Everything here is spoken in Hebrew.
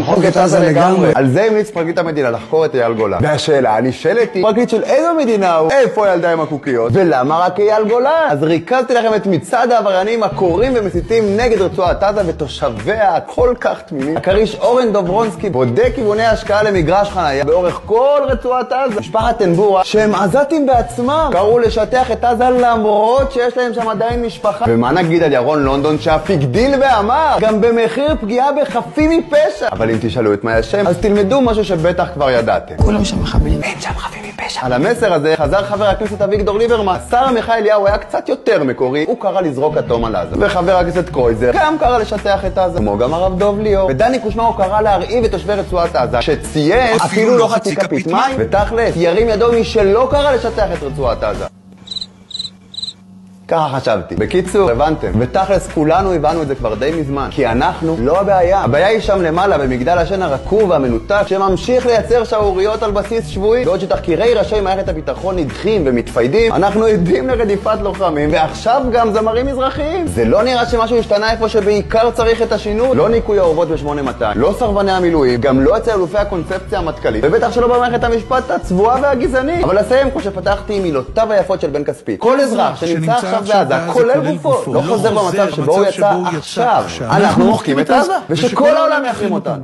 למחוק את עזה לגמרי. על זה המליץ פרקליט המדינה לחקור את אייל גולן. והשאלה הנשאלת היא, פרקליט של איזו מדינה הוא? איפה הילדה עם הקוקיות? ולמה רק אייל גולן? אז ריכזתי לכם את מצעד העבריינים הקוראים ומסיתים נגד רצועת עזה ותושביה הכל כך תמימים. הכריש אורן דוברונסקי בודק כיווני השקעה למגרש חניה באורך כל רצועת עזה. משפחת טנבורה, שהם עזתים בעצמם, קראו לשטח את עזה למרות שיש להם שם עדיין משפחה. ומה נגיד על ירון לונדון שאף הגדיל ואמר, גם במחיר פגיעה בחפים מפשע. אבל אם תשאלו את מה השם, אז תלמדו משהו שבטח כבר ידעתם. כולם שם מחבלים. אין שם חפים מפשע. על המסר הזה חזר חבר הכנסת אביגדור ליברמן. שר עמיחי אליהו היה קצת יותר מקורי, הוא קרא לזרוק אטום על עזה. וחבר הכנסת קרויזר גם קרא לשטח את עזה, כמו גם הרב דוב ליאור. ודני קושמרו קרא להרעיב את תושבי רצועת עזה, שציין אפילו לא חצי כפית מים. ותכלס, ירים ידו מי שלא קרא לשטח את רצועת עזה. ככה חשבתי. בקיצור, הבנתם. ותכלס כולנו הבנו את זה כבר די מזמן. כי אנחנו לא הבעיה. הבעיה היא שם למעלה, במגדל השן הרקוב והמנותק, שממשיך לייצר שערוריות על בסיס שבועי. בעוד שתחקירי ראשי מערכת הביטחון נדחים ומתפיידים, אנחנו עדים לרדיפת לוחמים, ועכשיו גם זמרים מזרחיים. זה לא נראה שמשהו השתנה איפה שבעיקר צריך את השינוי. לא ניקוי האורוות ב-8200, לא סרבני המילואים, גם לא אצל אלופי הקונספציה המטכ"לית, ובטח שלא במערכת המשפט הצבועה והגזענית. אבל אסיים כמו שפתחתי עם מילותיו היפות של בן כספי. כל אזרח שנמצא עכשיו בעזה, כולל גופו, לא חוזר במצב שבו הוא יצא עכשיו. אנחנו מוחקים את עזה, ושכל העולם יחרים אותנו.